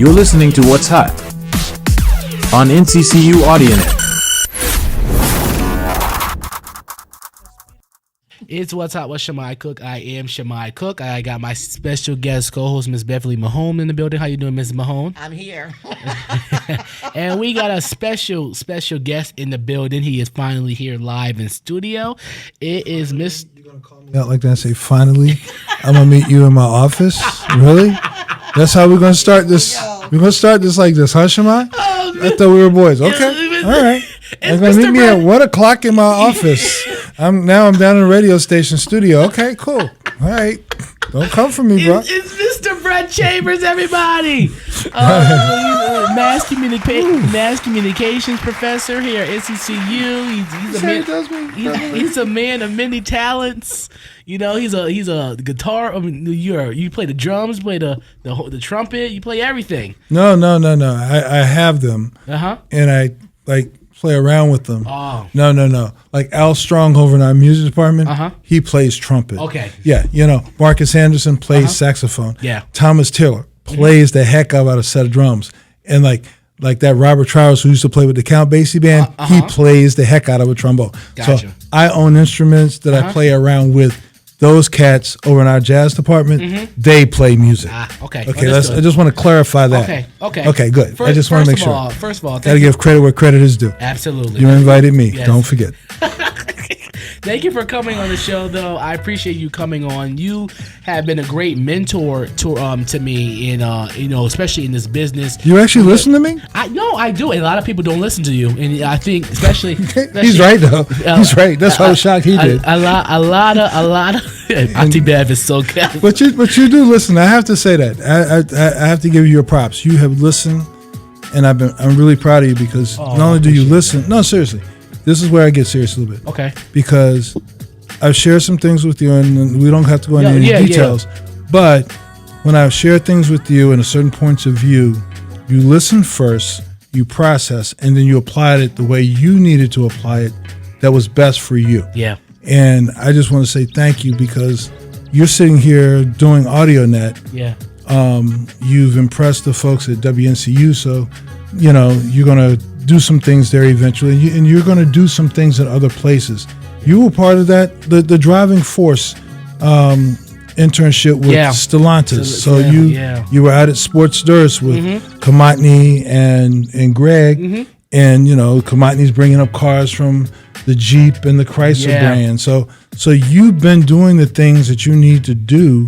You're listening to What's Hot on NCCU AudioNet. It's What's Hot with Shamai Cook. I am Shamai Cook. I got my special guest co-host, Miss Beverly Mahone, in the building. How you doing, Miss Mahone? I'm here. And we got a special guest in the building. He is finally here live in studio. It is Miss... You're going to call me out like that and say, finally, I'm going to meet you in my office? Really? That's how we're going to start this? We're going to start this like this, huh, Shamai? I thought we were boys. Okay. All right. You're going to meet me at 1 o'clock in my office. I'm down in the radio station studio. Okay, cool. All right. Don't come for me, bro. It's Mr. Brett Chambers, everybody. Mass communications professor here at NCCU. He's a man of many talents. You know, he's a guitar. I mean, you play the drums, play the trumpet, you play everything. No. I have them. And I play around with them. Oh. No. Like Al Strong over in our music department, he plays trumpet. Okay. Yeah, Marcus Anderson plays saxophone. Yeah. Thomas Taylor plays the heck out of a set of drums. And like that Robert Trowers who used to play with the Count Basie band, he plays the heck out of a trombone. Gotcha. So I own instruments that I play around with. Those cats over in our jazz department, they play music. Okay. I just want to clarify that. Okay, good. I just want to make sure. First of all, got to give credit where credit is due. Absolutely. You invited me. Yes. Don't forget. Thank you for coming on the show, though. I appreciate you coming on. You have been a great mentor to me, in especially in this business. You actually listen to me? I do. A lot of people don't listen to you, and I think especially he's right though. He's right. That's why I was shocked he did. A lot of. Auntie Bev is so good. But you do listen. I have to say that. I have to give you your props. You have listened, and I'm really proud of you because not only do you listen. No, seriously. This is where I get serious a little bit. Okay. Because I've shared some things with you, and we don't have to go into any details. Yeah. But when I've shared things with you and certain points of view, you listen first, you process, and then you applied it the way you needed to apply it that was best for you. Yeah. And I just want to say thank you because you're sitting here doing AudioNet. Yeah. You've impressed the folks at WNCU, so, you're going to do some things there eventually, and you're going to do some things in other places. You were part of that, the driving force internship with Stellantis. So you were out at Sports Durst with Kamatni and Greg, and Kamatni's bringing up cars from the Jeep and the Chrysler brand. So you've been doing the things that you need to do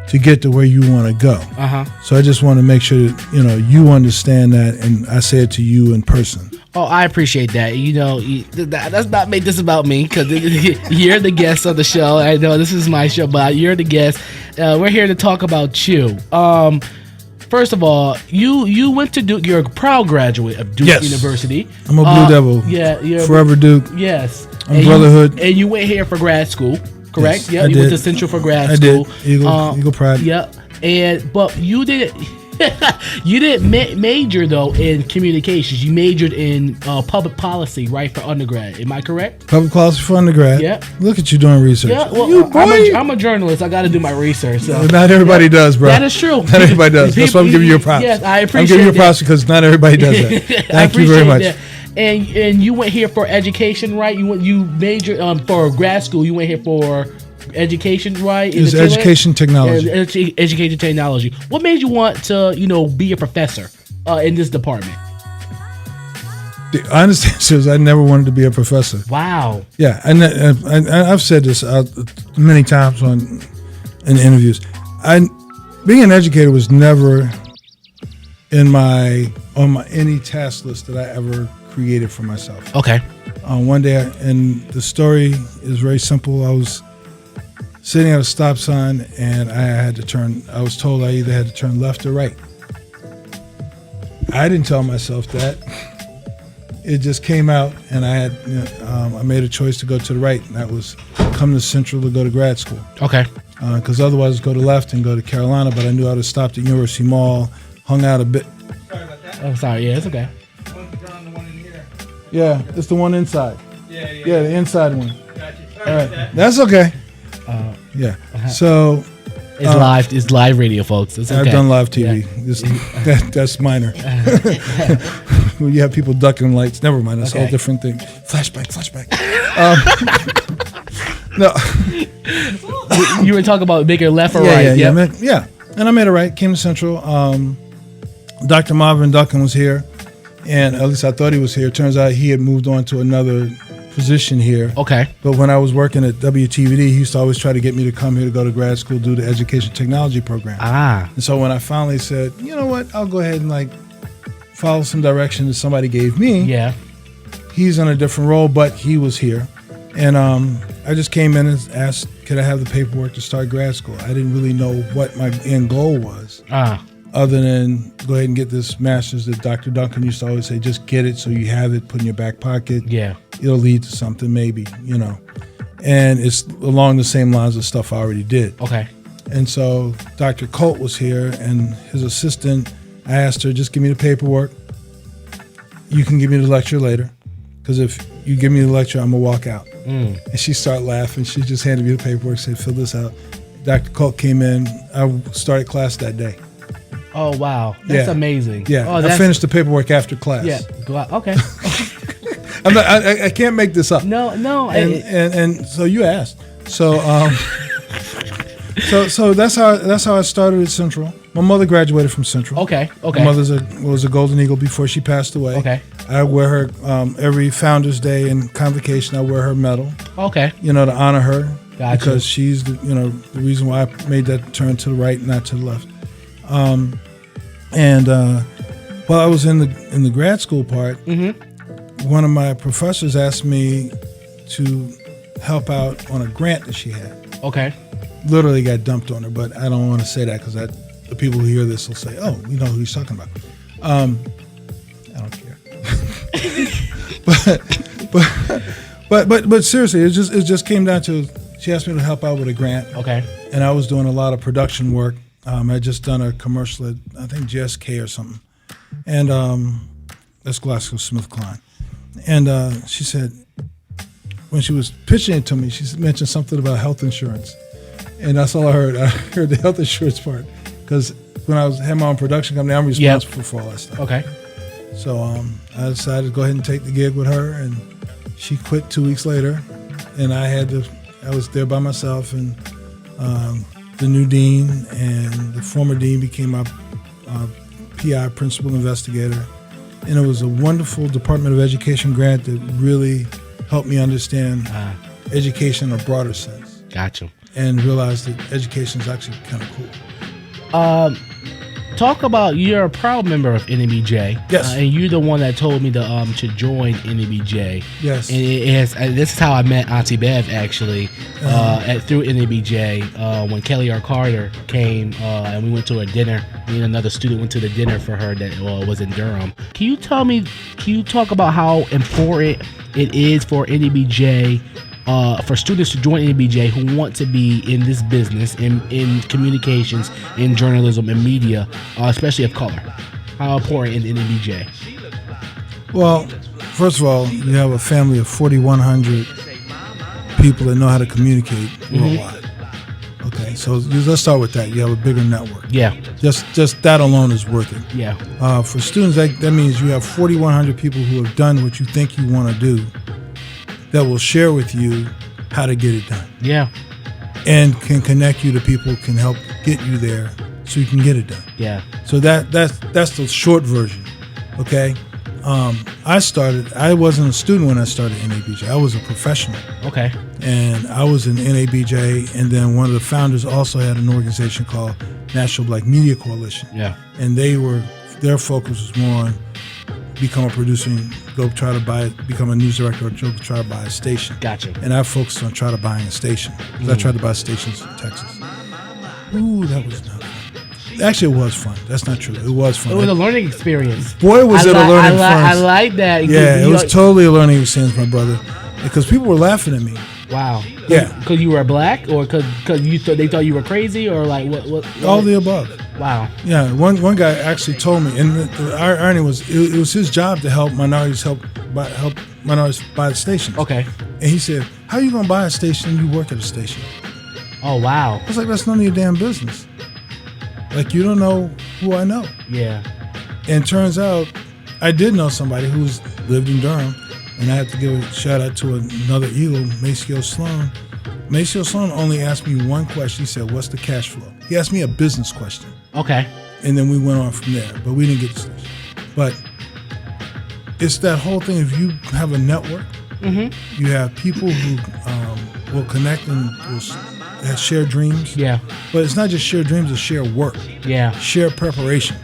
to get to where you want to go. So I just want to make sure that you understand that, and I say it to you in person. Oh, I appreciate that. That's not make this about me because you're the guest of the show. I know this is my show, but you're the guest. We're here to talk about you. First of all, you went to Duke. You're a proud graduate of Duke University. I'm a Blue Devil. Yeah, you're forever Duke. Yes, I'm Brotherhood. And you went here for grad school. Correct. Yes, You went to Central for grad school. I did. Eagle Pride. Yeah, but you didn't. You didn't major though in communications. You majored in public policy, right, for undergrad. Am I correct? Public policy for undergrad. Yeah. Look at you doing research. Yeah. Well, I'm a journalist. I got to do my research. So. Not everybody does, bro. That is true. Not everybody does. That's why I'm giving you your props. Yes, I appreciate. I'm giving you your props because not everybody does that. Thank you very much. That. And you went here for education, right? You majored for grad school. You went here for education, right? It's education technology. Education technology. What made you want to, be a professor in this department? The honest answer is I never wanted to be a professor. Wow. Yeah, and I've said this many times in interviews. Being an educator was never on any task list that I ever created for myself. Okay. One day, and the story is very simple. I was sitting at a stop sign, and I was told I either had to turn left or right. I didn't tell myself that. It just came out, and I made a choice to go to the right, and that was come to Central to go to grad school. Okay. Because otherwise, go to left and go to Carolina, but I knew I would have stopped at University Mall, hung out a bit. Sorry about that. Oh, sorry. Yeah, it's okay. Yeah, it's the one inside. Yeah, the inside one. Gotcha. All right, that's okay. Yeah. Uh-huh. So It's live radio, folks. It's okay. I've done live TV. That's minor. When you have people ducking lights, never mind. That's a whole different thing. Flashback. No. You were talking about making left or right. Yep. Yeah. And I made it right. Came to Central. Dr. Marvin Duncan was here, and at least I thought he was here. Turns out he had moved on to another position here. Okay. But when I was working at WTVD, he used to always try to get me to come here to go to grad school, do the education technology program. And so when I finally said, you know what, I'll go ahead and follow some direction that somebody gave me. Yeah. He's in a different role, but he was here. And I just came in and asked, could I have the paperwork to start grad school? I didn't really know what my end goal was. Other than go ahead and get this master's that Dr. Duncan used to always say, just get it so you have it, put in your back pocket. Yeah. It'll lead to something maybe, And it's along the same lines of stuff I already did. Okay. And so Dr. Colt was here and his assistant, I asked her, just give me the paperwork. You can give me the lecture later. Because if you give me the lecture, I'm going to walk out. And she started laughing. She just handed me the paperwork, said, fill this out. Dr. Colt came in. I started class that day. Oh, wow. That's amazing. Yeah. Oh, I finished the paperwork after class. Yeah. Go out. Okay. I can't make this up. No. And so you asked. So so that's how I started at Central. My mother graduated from Central. Okay. My mother was a Golden Eagle before she passed away. Okay. I wear her every Founders Day and convocation. I wear her medal. Okay. To honor her. Gotcha. Because she's the reason why I made that turn to the right, not to the left. While I was in the grad school part, one of my professors asked me to help out on a grant that she had. Okay. Literally got dumped on her, but I don't want to say that because the people who hear this will say, "Oh, you know who he's talking about." I don't care. but seriously, it just came down to she asked me to help out with a grant. Okay. And I was doing a lot of production work. I just done a commercial at, I think, GSK or something. And that's GlaxoSmithKline. And she said, when she was pitching it to me, she mentioned something about health insurance. And that's all I heard. I heard the health insurance part. Because when I had my own production company, I'm responsible for all that stuff. Okay. So I decided to go ahead and take the gig with her. And she quit 2 weeks later. And I was there by myself. And the new dean and the former dean became my PI, principal investigator. And it was a wonderful Department of Education grant that really helped me understand education in a broader sense. Gotcha. And realize that education is actually kind of cool. Talk about, you're a proud member of NABJ. Yes. And you're the one that told me to join NABJ. Yes. And this is how I met Auntie Bev, actually, through NABJ. When Kelly R. Carter came and we went to a dinner, me and another student went to the dinner for her that was in Durham. Can you talk about how important it is for NABJ, for students to join NABJ who want to be in this business, in communications, in journalism, and media, especially of color? How important is NABJ? Well, first of all, you have a family of 4,100 people that know how to communicate worldwide. Okay, so let's start with that. You have a bigger network. Yeah. Just that alone is worth it. Yeah. For students, that means you have 4,100 people who have done what you think you want to do, that will share with you how to get it done. Yeah. And can connect you to people who can help get you there so you can get it done. Yeah. So that's the short version. Okay. I wasn't a student when I started NABJ. I was a professional. Okay. And I was in NABJ, and then one of the founders also had an organization called National Black Media Coalition. Yeah. And their focus was more on become a producer and become a news director or try to buy a station. Gotcha. And I focused on trying to buy a station. I tried to buy stations in Texas. Ooh, that was not fun. Actually, it was fun. That's not true. It was fun. It was a learning experience. Boy, was it a learning experience. I like that. Yeah, it was totally a learning experience, my brother. Because people were laughing at me. Wow. Yeah. Because you were black, or because they thought you were crazy, or like what? All the above. Wow. Yeah. One guy actually told me, and the irony was, it was his job to help minorities buy the stations. Okay. And he said, "How are you gonna buy a station? You work at a station." Oh, wow. I was like, that's none of your damn business. Like, you don't know who I know. Yeah. And turns out I did know somebody who's lived in Durham, and I have to give a shout out to another Eagle, Maceo Sloan. Maceo Sloan only asked me one question. He said, what's the cash flow? He asked me a business question. Okay. And then we went on from there, but we didn't get to this. But it's that whole thing. If you have a network, you have people who will connect and will share dreams. Yeah. But it's not just share dreams, it's share work. Yeah. Share preparation.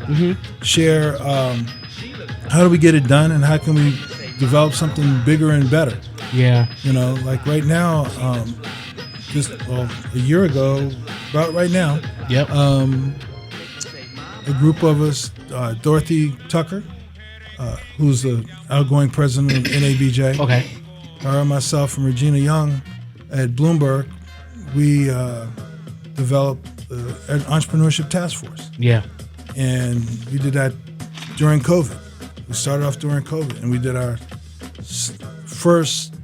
Share how do we get it done and how can we develop something bigger and better. Yeah. You know, like right now, just a year ago, about right now, Yep. a group of us, Dorothy Tucker, who's the outgoing president of NABJ, Okay. her, myself, and Regina Young at Bloomberg, we developed an entrepreneurship task force. Yeah. And we did that during COVID. We started off during COVID, and we did our first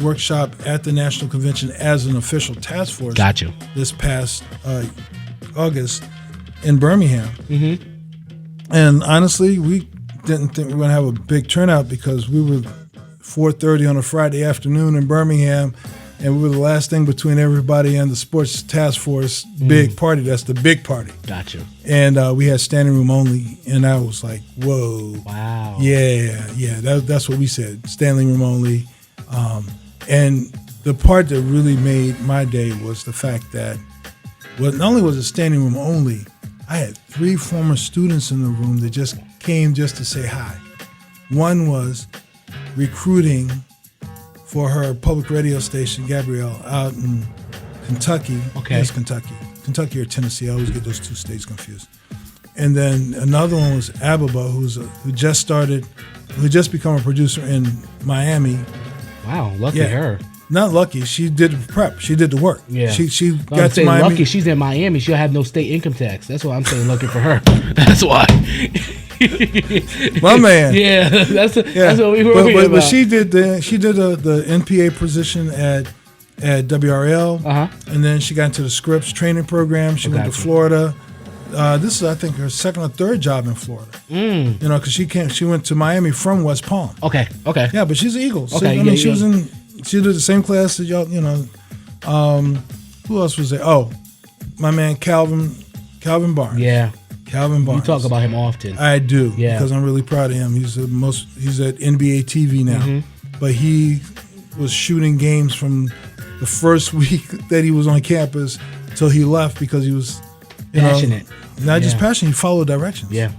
workshop at the National Convention as an official task force. Got you. This past August in Birmingham. Mm-hmm. And honestly, we didn't think we were going to have a big turnout because we were 4:30 on a Friday afternoon in Birmingham, and we were the last thing between everybody and the sports task force big party. That's the big party. Got you. And we had standing room only, and I was like, whoa. Wow. Yeah, that's what we said, standing room only. And the part that really made my day was the fact that not only was it standing room only, I had 3 former students in the room that just came just to say hi. One was recruiting for her public radio station, Gabrielle, out in Kentucky. Okay. Yes, Kentucky or Tennessee. I always get those 2 states confused. And then another one was Ababa, who just become a producer in Miami. Wow. Lucky Yeah. her. Not lucky. She did the prep. She did the work. Yeah. She I'm got to saying Miami. lucky she's in Miami. She'll have no state income tax. That's why I'm saying lucky for her. That's why. My man. Yeah, that's what we were but, about. but she did the NPA position at WRL, and then she got into the Scripps training program. She went to Gotcha. Florida. This is, I think, her second or third job in Florida. You know, because she went to Miami from West Palm. Okay. Yeah, but she's an Eagle. So, Okay, I mean, yeah. she did the same class that y'all. You know, who else was there? Oh, my man Calvin Barnes. Yeah. Calvin Barnes. You talk about him often. I do, Yeah. because I'm really proud of him. He's at NBA TV now, but he was shooting games from the first week that he was on campus till he left because he was Passionate. Not just Yeah. passionate, he followed directions. Yeah.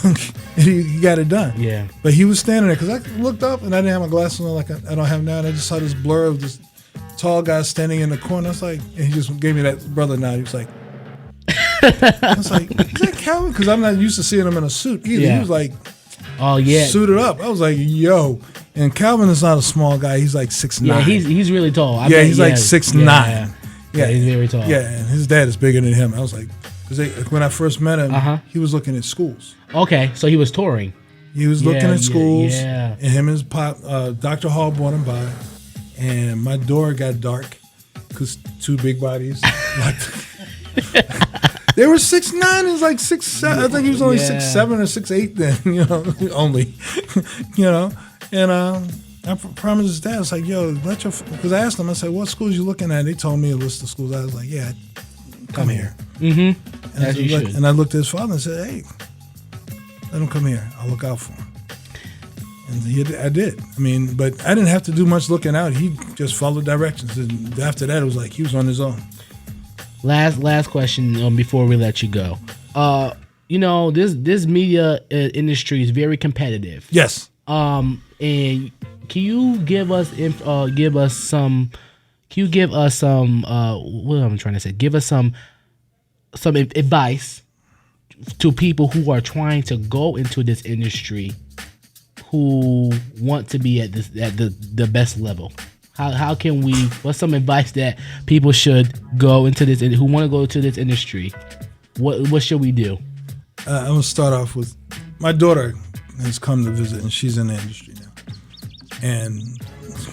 And he got it done. Yeah. But he was standing there because I looked up and I didn't have my glasses on like I don't have now, and I just saw this blur of this tall guy standing in the corner. I was like, and he just gave me that brother nod. He was like, I was like, is that Calvin? Because I'm not used to seeing him in a suit either. Yeah. He was like Oh yeah. suited up. I was like, yo. And Calvin is not a small guy. He's like 6'9". Yeah, he's really tall. I Yeah, bet- he's like 6'9". Yeah, he's very tall. Yeah, and his dad is bigger than him. I was like, because when I first met him, he was looking at schools. Okay, so he was touring. He was looking at schools, yeah. and him and his pop, Dr. Hall brought him by, and my door got dark because 2 big bodies. They were 6'9", it was like 6'7". I think he was only 6'7" or 6'8" then, you know, only, you know. And I promised his dad, I was like, yo, because I asked him, I said, what schools you looking at? They told me a list of schools. I was like, yeah, come here. Mm-hmm. As you should. And I looked at his father and said, hey, let him come here. I'll look out for him. And I did. I mean, but I didn't have to do much looking out. He just followed directions. And after that, it was like he was on his own. Last question before we let you go. You know, this media industry is very competitive. Yes. And can you give us some what am I trying to say? Give us some advice to people who are trying to go into this industry, who want to be at the best level. How can we? What's some advice that people should go into this, who want to go into this industry? What should we do? I'm gonna start off with my daughter has come to visit, and she's in the industry now. And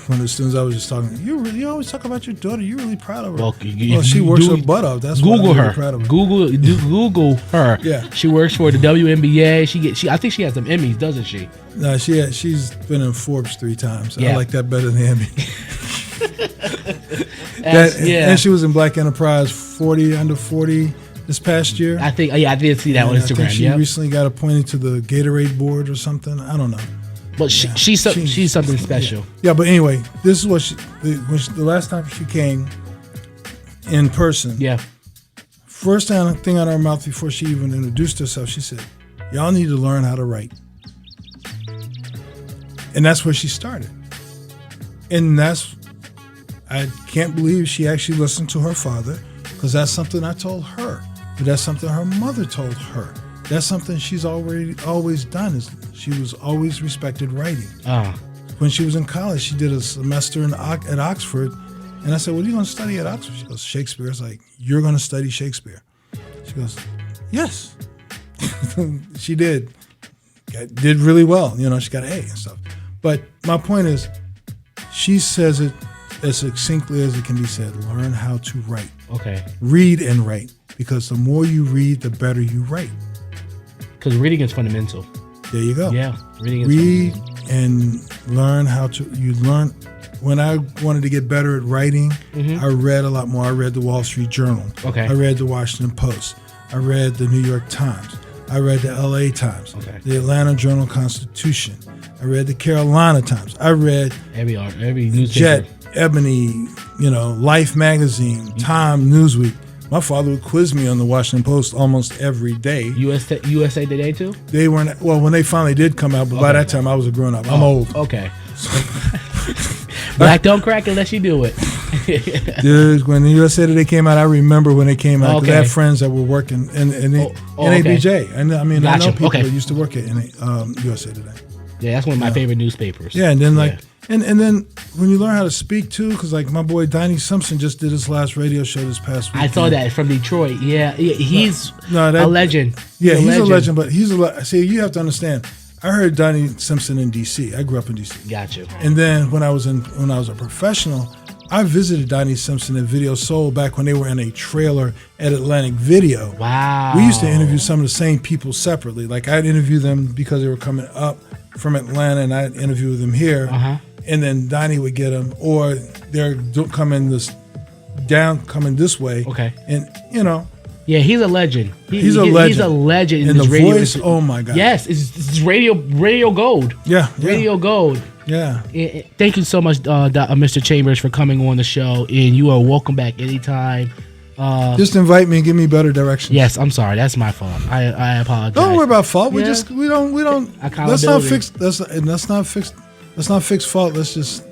one of the students I was just talking. You always talk about your daughter. You're really proud of her. Well, She works her butt off. That's why I'm Google really her. proud of her. Google her. Yeah. She works for the WNBA. I think she has some Emmys, doesn't she? No, she's been in Forbes 3 times. Yeah. I like that better than the Emmy. Yeah. And she was in Black Enterprise 40 under 40 this past year. I think. Yeah, I did see that on And I think Instagram. she Yeah. recently got appointed to the Gatorade board or something. I don't know. But she's something special. Yeah, but anyway, this is what the last time she came in person. Yeah. First thing out of her mouth before she even introduced herself, she said, "Y'all need to learn how to write." And that's where she started. And I can't believe she actually listened to her father, because that's something I told her. But that's something her mother told her. That's something she's always done. Is she was always respected writing. When she was in college, she did a semester at Oxford. And I said, "What are you going to study at Oxford?" She goes, "Shakespeare." I was like, "You're going to study Shakespeare?" She goes, "Yes." She did. Did really well. She got an A and stuff. But my point is, she says it as succinctly as it can be said. Learn how to write. Okay. Read and write. Because the more you read, the better you write. Because reading is fundamental. There you go. Yeah. Reading is Read fundamental. and learn how to. You learn. When I wanted to get better at writing, I read a lot more. I read the Wall Street Journal. Okay. I read the Washington Post. I read the New York Times. I read the LA Times. Okay. The Atlanta Journal-Constitution. I read the Carolina Times. I read Every newspaper. Jet, Ebony, Life Magazine, Time, Newsweek. My father would quiz me on the Washington Post almost every day. USA Today too? They weren't, well, when they finally did come out, but by that time I was a grown up. I'm old. Okay. Black don't crack unless you do it. Dude, when the USA Today came out, I remember when they came out. 'Cause I Okay. had friends that were working in NABJ. And I mean, I know Gotcha. people Okay. that used to work at USA Today. Yeah, that's one of my favorite newspapers. Yeah, and then and then when you learn how to speak too, because like my boy Donnie Simpson just did his last radio show this past week. I saw that from Detroit. Yeah, he's that- a legend. Yeah, he's a legend, but see, you have to understand. I heard Donnie Simpson in D.C. I grew up in D.C. Gotcha. And then when I was a professional, I visited Donnie Simpson at Video Soul back when they were in a trailer at Atlantic Video. Wow. We used to interview some of the same people separately. Like I'd interview them because they were coming up from Atlanta, and I'd interview them here. And then Donnie would get them, or they're coming this way. Okay. And Yeah, he's a legend. He's a legend. He's a legend in and this the radio. voice, oh my God. Yes, it's radio gold. Yeah. Radio gold. Yeah. Thank you so much, Mr. Chambers, for coming on the show, and you are welcome back anytime. Just invite me and give me better directions. Yes, I'm sorry. That's my fault. I apologize. Don't worry about fault. We Yeah. we don't. Let's not fix. Let's not fix fault. Let's just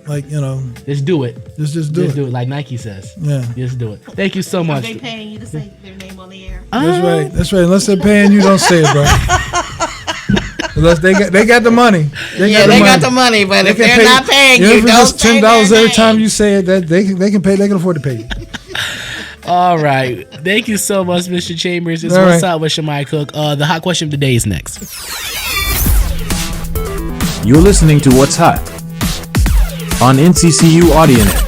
Just do it. Just do it. like Nike says. Yeah. Just do it. Thank you so Are much. they paying you to say their name on the air? That's right. That's right. Unless they're paying you, don't say it, bro. Unless they got the money. They got the money, but if they're not paying you, if it's don't just say $10 their every time name. you say it, that they can pay. They can afford to pay you. All right. Thank you so much, Mr. Chambers. It's All What's right. Up with Shamai Cook. The hot question of the day is next. You're listening to What's Hot on NCCU AudioNet.